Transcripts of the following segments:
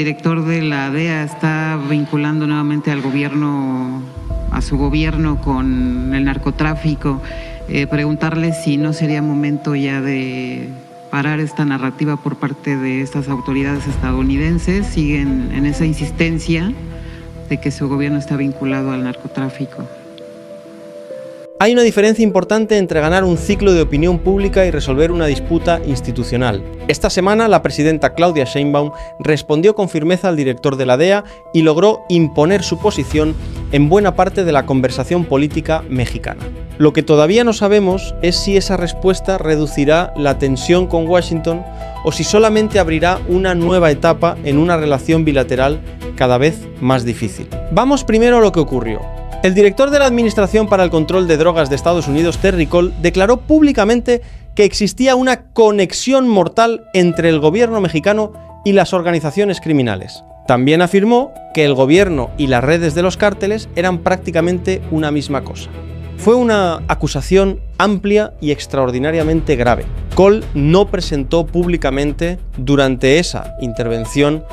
director de la DEA está vinculando nuevamente al gobierno, a su gobierno con el narcotráfico. Preguntarle si no sería momento ya de parar esta narrativa por parte de estas autoridades estadounidenses. Siguen en esa insistencia de que su gobierno está vinculado al narcotráfico. Hay una diferencia importante entre ganar un ciclo de opinión pública y resolver una disputa institucional. Esta semana, la presidenta Claudia Sheinbaum respondió con firmeza al director de la DEA y logró imponer su posición en buena parte de la conversación política mexicana. Lo que todavía no sabemos es si esa respuesta reducirá la tensión con Washington o si solamente abrirá una nueva etapa en una relación bilateral cada vez más difícil. Vamos primero a lo que ocurrió. El director de la Administración para el Control de Drogas de Estados Unidos, Terry Cole, declaró públicamente que existía una conexión mortal entre el gobierno mexicano y las organizaciones criminales. También afirmó que el gobierno y las redes de los cárteles eran prácticamente una misma cosa. Fue una acusación amplia y extraordinariamente grave. Cole no presentó públicamente durante esa intervención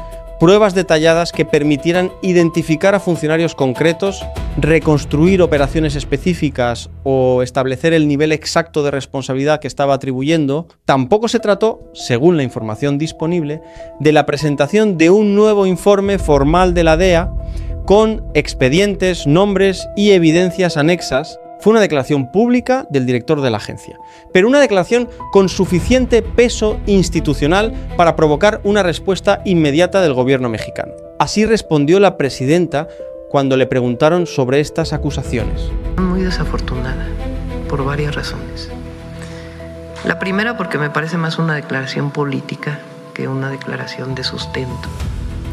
pruebas detalladas que permitieran identificar a funcionarios concretos, reconstruir operaciones específicas o establecer el nivel exacto de responsabilidad que estaba atribuyendo. Tampoco se trató, según la información disponible, de la presentación de un nuevo informe formal de la DEA con expedientes, nombres y evidencias anexas. Fue una declaración pública del director de la agencia, pero una declaración con suficiente peso institucional para provocar una respuesta inmediata del gobierno mexicano. Así respondió la presidenta cuando le preguntaron sobre estas acusaciones. Muy desafortunada, por varias razones. La primera, porque me parece más una declaración política que una declaración de sustento.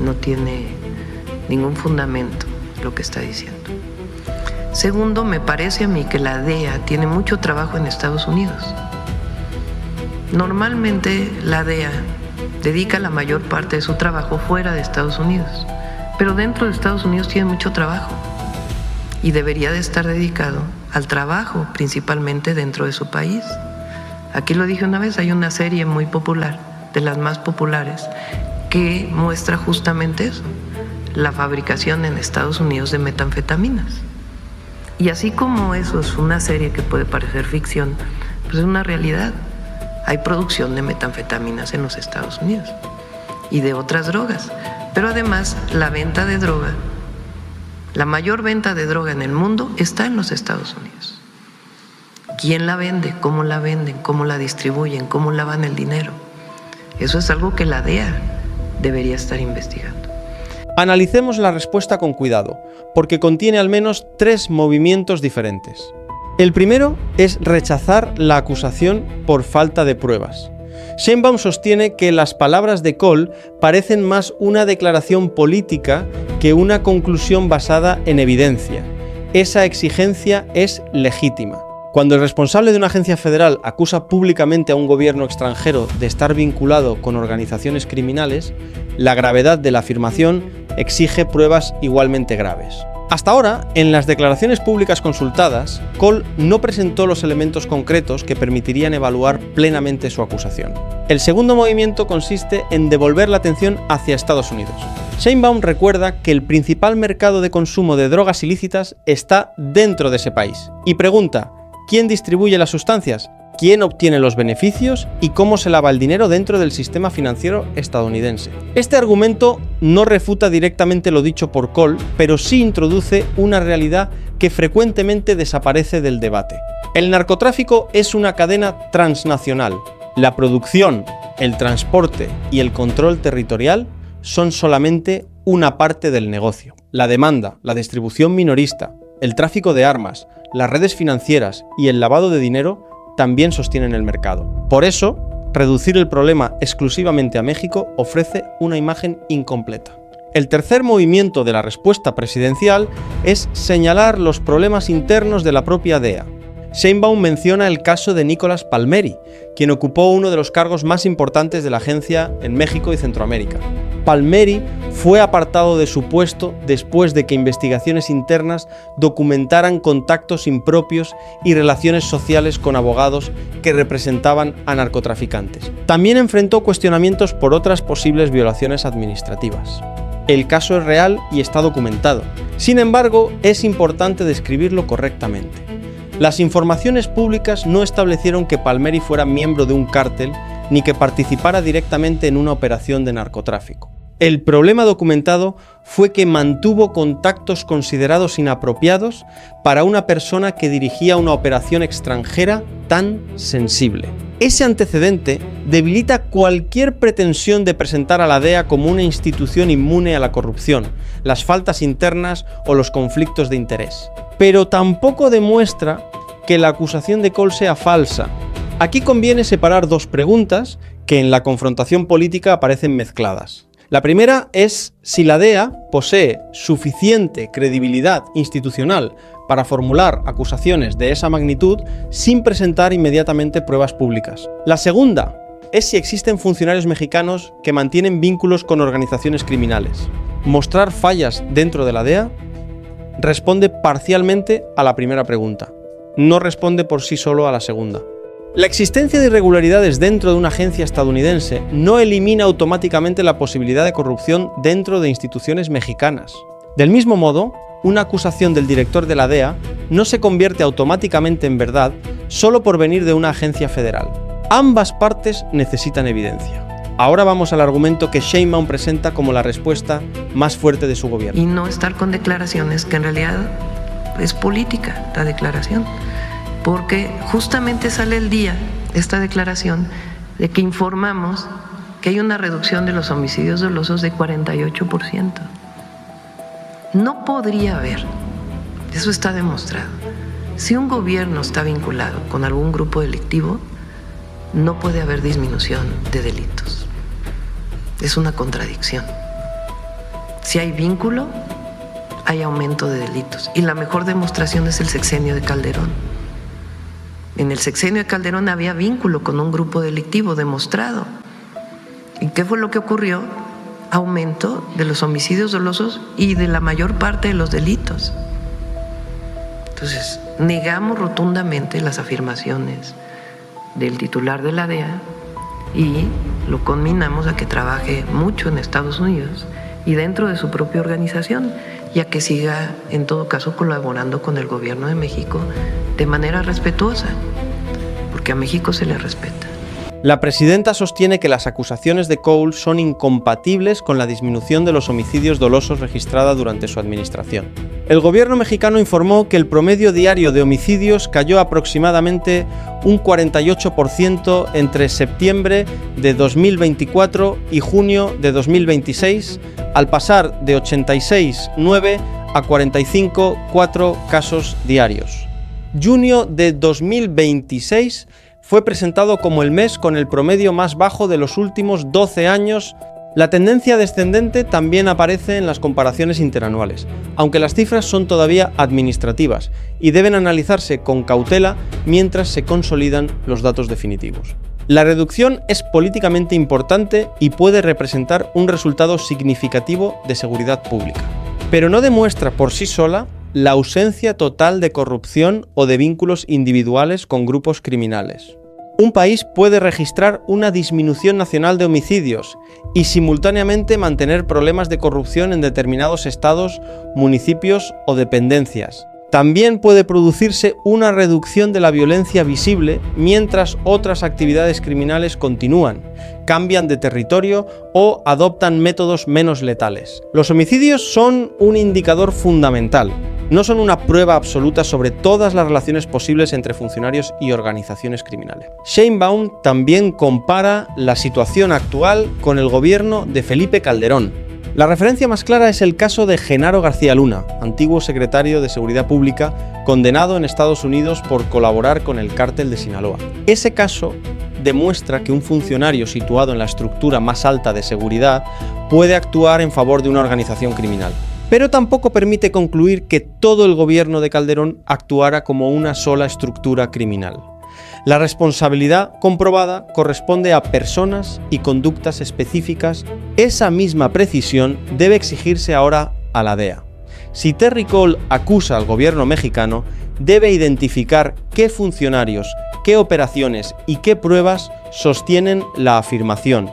No tiene ningún fundamento lo que está diciendo. Segundo, me parece a mí que la DEA tiene mucho trabajo en Estados Unidos. Normalmente la DEA dedica la mayor parte de su trabajo fuera de Estados Unidos, pero dentro de Estados Unidos tiene mucho trabajo y debería de estar dedicado al trabajo, principalmente dentro de su país. Aquí lo dije una vez, hay una serie muy popular, de las más populares, que muestra justamente eso, la fabricación en Estados Unidos de metanfetaminas. Y así como eso es una serie que puede parecer ficción, pues es una realidad. Hay producción de metanfetaminas en los Estados Unidos y de otras drogas. Pero además, la venta de droga, la mayor venta de droga en el mundo está en los Estados Unidos. ¿Quién la vende? ¿Cómo la venden? ¿Cómo la distribuyen? ¿Cómo lavan el dinero? Eso es algo que la DEA debería estar investigando. Analicemos la respuesta con cuidado, porque contiene al menos 3 movimientos diferentes. El primero es rechazar la acusación por falta de pruebas. Sheinbaum sostiene que las palabras de Cole parecen más una declaración política que una conclusión basada en evidencia. Esa exigencia es legítima. Cuando el responsable de una agencia federal acusa públicamente a un gobierno extranjero de estar vinculado con organizaciones criminales, la gravedad de la afirmación exige pruebas igualmente graves. Hasta ahora, en las declaraciones públicas consultadas, Cole no presentó los elementos concretos que permitirían evaluar plenamente su acusación. El segundo movimiento consiste en devolver la atención hacia Estados Unidos. Sheinbaum recuerda que el principal mercado de consumo de drogas ilícitas está dentro de ese país y pregunta: ¿quién distribuye las sustancias? ¿Quién obtiene los beneficios? ¿Y cómo se lava el dinero dentro del sistema financiero estadounidense? Este argumento no refuta directamente lo dicho por Cole, pero sí introduce una realidad que frecuentemente desaparece del debate. El narcotráfico es una cadena transnacional. La producción, el transporte y el control territorial son solamente una parte del negocio. La demanda, la distribución minorista, el tráfico de armas, las redes financieras y el lavado de dinero también sostienen el mercado. Por eso, reducir el problema exclusivamente a México ofrece una imagen incompleta. El tercer movimiento de la respuesta presidencial es señalar los problemas internos de la propia DEA. Sheinbaum menciona el caso de Nicolás Palmeri, quien ocupó uno de los cargos más importantes de la agencia en México y Centroamérica. Palmeri fue apartado de su puesto después de que investigaciones internas documentaran contactos impropios y relaciones sociales con abogados que representaban a narcotraficantes. También enfrentó cuestionamientos por otras posibles violaciones administrativas. El caso es real y está documentado. Sin embargo, es importante describirlo correctamente. Las informaciones públicas no establecieron que Palmieri fuera miembro de un cártel ni que participara directamente en una operación de narcotráfico. El problema documentado fue que mantuvo contactos considerados inapropiados para una persona que dirigía una operación extranjera tan sensible. Ese antecedente debilita cualquier pretensión de presentar a la DEA como una institución inmune a la corrupción, las faltas internas o los conflictos de interés. Pero tampoco demuestra que la acusación de Coll sea falsa. Aquí conviene separar dos preguntas que en la confrontación política aparecen mezcladas. La primera es si la DEA posee suficiente credibilidad institucional para formular acusaciones de esa magnitud sin presentar inmediatamente pruebas públicas. La segunda es si existen funcionarios mexicanos que mantienen vínculos con organizaciones criminales. Mostrar fallas dentro de la DEA responde parcialmente a la primera pregunta, no responde por sí solo a la segunda. La existencia de irregularidades dentro de una agencia estadounidense no elimina automáticamente la posibilidad de corrupción dentro de instituciones mexicanas. Del mismo modo, una acusación del director de la DEA no se convierte automáticamente en verdad solo por venir de una agencia federal. Ambas partes necesitan evidencia. Ahora vamos al argumento que Sheinbaum presenta como la respuesta más fuerte de su gobierno. Y no estar con declaraciones que en realidad es política, la declaración. Porque justamente sale el día, esta declaración, de que informamos que hay una reducción de los homicidios dolosos de 48%. No podría haber, eso está demostrado. Si un gobierno está vinculado con algún grupo delictivo, no puede haber disminución de delitos. Es una contradicción. Si hay vínculo, hay aumento de delitos. Y la mejor demostración es el sexenio de Calderón. En el sexenio de Calderón había vínculo con un grupo delictivo demostrado. ¿Y qué fue lo que ocurrió? Aumento de los homicidios dolosos y de la mayor parte de los delitos. Entonces, negamos rotundamente las afirmaciones del titular de la DEA y lo conminamos a que trabaje mucho en Estados Unidos y dentro de su propia organización, y a que siga, en todo caso, colaborando con el gobierno de México de manera respetuosa, porque a México se le respeta. La presidenta sostiene que las acusaciones de Coll son incompatibles con la disminución de los homicidios dolosos registrada durante su administración. El gobierno mexicano informó que el promedio diario de homicidios cayó aproximadamente un 48% entre septiembre de 2024 y junio de 2026, al pasar de 86,9 a 45,4 casos diarios. Junio de 2026 fue presentado como el mes con el promedio más bajo de los últimos 12 años. La tendencia descendente también aparece en las comparaciones interanuales, aunque las cifras son todavía administrativas y deben analizarse con cautela mientras se consolidan los datos definitivos. La reducción es políticamente importante y puede representar un resultado significativo de seguridad pública, pero no demuestra por sí sola la ausencia total de corrupción o de vínculos individuales con grupos criminales. Un país puede registrar una disminución nacional de homicidios y simultáneamente mantener problemas de corrupción en determinados estados, municipios o dependencias. También puede producirse una reducción de la violencia visible mientras otras actividades criminales continúan, cambian de territorio o adoptan métodos menos letales. Los homicidios son un indicador fundamental. No son una prueba absoluta sobre todas las relaciones posibles entre funcionarios y organizaciones criminales. Sheinbaum también compara la situación actual con el gobierno de Felipe Calderón. La referencia más clara es el caso de Genaro García Luna, antiguo secretario de Seguridad Pública, condenado en Estados Unidos por colaborar con el cártel de Sinaloa. Ese caso demuestra que un funcionario situado en la estructura más alta de seguridad puede actuar en favor de una organización criminal. Pero tampoco permite concluir que todo el gobierno de Calderón actuara como una sola estructura criminal. La responsabilidad comprobada corresponde a personas y conductas específicas. Esa misma precisión debe exigirse ahora a la DEA. Si Terry Cole acusa al gobierno mexicano, debe identificar qué funcionarios, qué operaciones y qué pruebas sostienen la afirmación.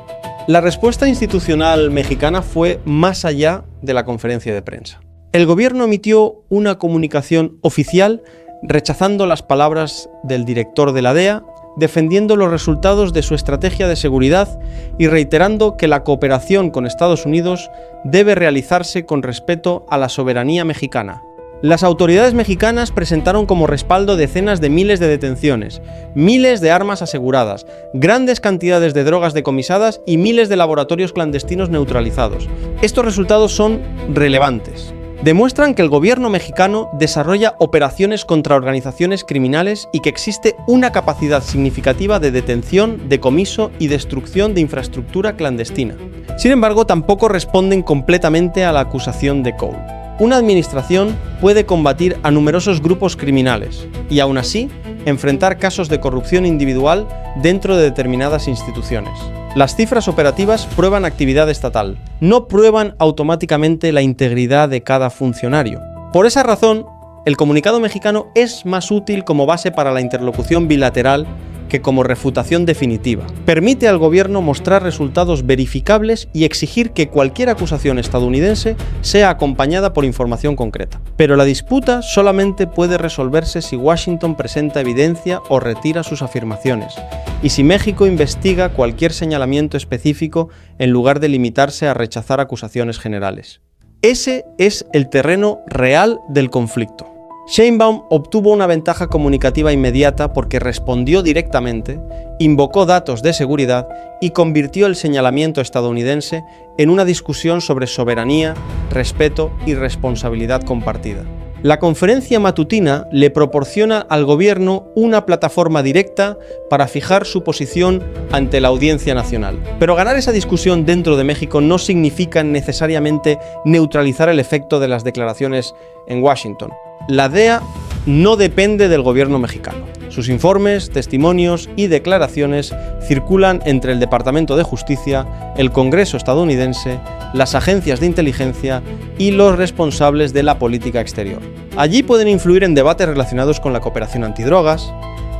La respuesta institucional mexicana fue más allá de la conferencia de prensa. El gobierno emitió una comunicación oficial rechazando las palabras del director de la DEA, defendiendo los resultados de su estrategia de seguridad y reiterando que la cooperación con Estados Unidos debe realizarse con respeto a la soberanía mexicana. Las autoridades mexicanas presentaron como respaldo decenas de miles de detenciones, miles de armas aseguradas, grandes cantidades de drogas decomisadas y miles de laboratorios clandestinos neutralizados. Estos resultados son relevantes. Demuestran que el gobierno mexicano desarrolla operaciones contra organizaciones criminales y que existe una capacidad significativa de detención, decomiso y destrucción de infraestructura clandestina. Sin embargo, tampoco responden completamente a la acusación de Cole. Una administración puede combatir a numerosos grupos criminales y, aún así, enfrentar casos de corrupción individual dentro de determinadas instituciones. Las cifras operativas prueban actividad estatal, no prueban automáticamente la integridad de cada funcionario. Por esa razón, el comunicado mexicano es más útil como base para la interlocución bilateral que como refutación definitiva. Permite al gobierno mostrar resultados verificables y exigir que cualquier acusación estadounidense sea acompañada por información concreta. Pero la disputa solamente puede resolverse si Washington presenta evidencia o retira sus afirmaciones, y si México investiga cualquier señalamiento específico en lugar de limitarse a rechazar acusaciones generales. Ese es el terreno real del conflicto. Sheinbaum obtuvo una ventaja comunicativa inmediata porque respondió directamente, invocó datos de seguridad y convirtió el señalamiento estadounidense en una discusión sobre soberanía, respeto y responsabilidad compartida. La conferencia matutina le proporciona al gobierno una plataforma directa para fijar su posición ante la audiencia nacional. Pero ganar esa discusión dentro de México no significa necesariamente neutralizar el efecto de las declaraciones en Washington. La DEA no depende del gobierno mexicano. Sus informes, testimonios y declaraciones circulan entre el Departamento de Justicia, el Congreso estadounidense, las agencias de inteligencia y los responsables de la política exterior. Allí pueden influir en debates relacionados con la cooperación antidrogas,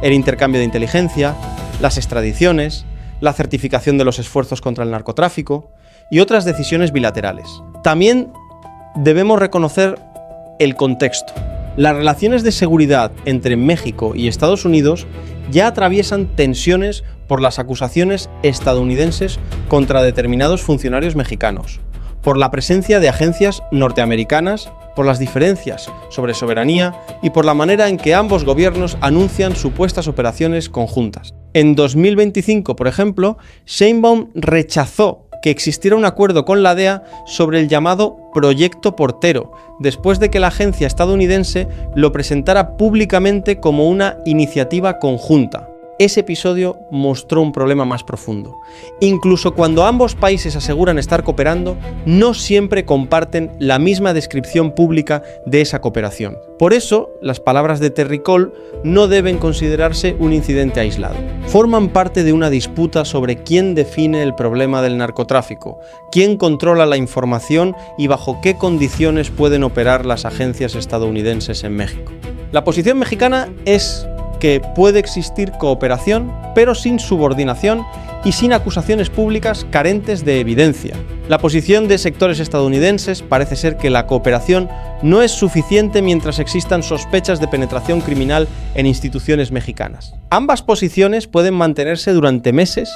el intercambio de inteligencia, las extradiciones, la certificación de los esfuerzos contra el narcotráfico y otras decisiones bilaterales. También debemos reconocer el contexto. Las relaciones de seguridad entre México y Estados Unidos ya atraviesan tensiones por las acusaciones estadounidenses contra determinados funcionarios mexicanos, por la presencia de agencias norteamericanas, por las diferencias sobre soberanía y por la manera en que ambos gobiernos anuncian supuestas operaciones conjuntas. En 2025, por ejemplo, Sheinbaum rechazó que existiera un acuerdo con la DEA sobre el llamado Proyecto Portero, después de que la agencia estadounidense lo presentara públicamente como una iniciativa conjunta. Ese episodio mostró un problema más profundo. Incluso cuando ambos países aseguran estar cooperando, no siempre comparten la misma descripción pública de esa cooperación. Por eso, las palabras de Terry Cole no deben considerarse un incidente aislado. Forman parte de una disputa sobre quién define el problema del narcotráfico, quién controla la información y bajo qué condiciones pueden operar las agencias estadounidenses en México. La posición mexicana es que puede existir cooperación, pero sin subordinación y sin acusaciones públicas carentes de evidencia. La posición de sectores estadounidenses parece ser que la cooperación no es suficiente mientras existan sospechas de penetración criminal en instituciones mexicanas. Ambas posiciones pueden mantenerse durante meses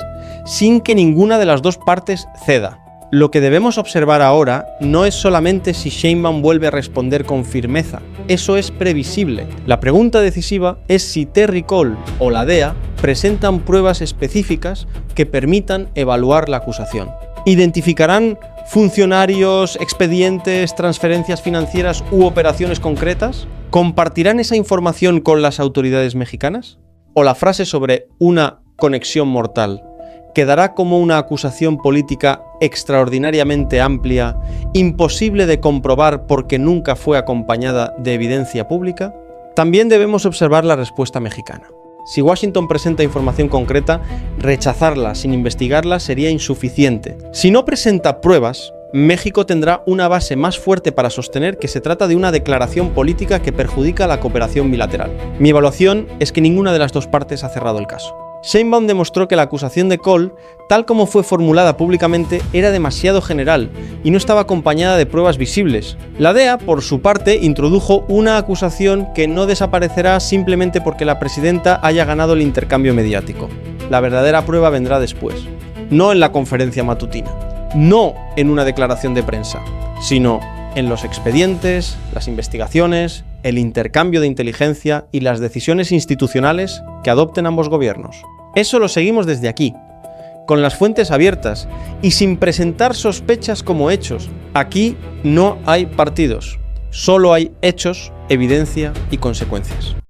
sin que ninguna de las dos partes ceda. Lo que debemos observar ahora no es solamente si Sheinbaum vuelve a responder con firmeza. Eso es previsible. La pregunta decisiva es si Terry Cole o la DEA presentan pruebas específicas que permitan evaluar la acusación. ¿Identificarán funcionarios, expedientes, transferencias financieras u operaciones concretas? ¿Compartirán esa información con las autoridades mexicanas? ¿O la frase sobre una conexión mortal quedará como una acusación política extraordinariamente amplia, imposible de comprobar porque nunca fue acompañada de evidencia pública? También debemos observar la respuesta mexicana. Si Washington presenta información concreta, rechazarla sin investigarla sería insuficiente. Si no presenta pruebas, México tendrá una base más fuerte para sostener que se trata de una declaración política que perjudica la cooperación bilateral. Mi evaluación es que ninguna de las dos partes ha cerrado el caso. Sheinbaum demostró que la acusación de Coll, tal como fue formulada públicamente, era demasiado general y no estaba acompañada de pruebas visibles. La DEA, por su parte, introdujo una acusación que no desaparecerá simplemente porque la presidenta haya ganado el intercambio mediático. La verdadera prueba vendrá después, no en la conferencia matutina, no en una declaración de prensa, sino en los expedientes, las investigaciones, el intercambio de inteligencia y las decisiones institucionales que adopten ambos gobiernos. Eso lo seguimos desde aquí, con las fuentes abiertas y sin presentar sospechas como hechos. Aquí no hay partidos, solo hay hechos, evidencia y consecuencias.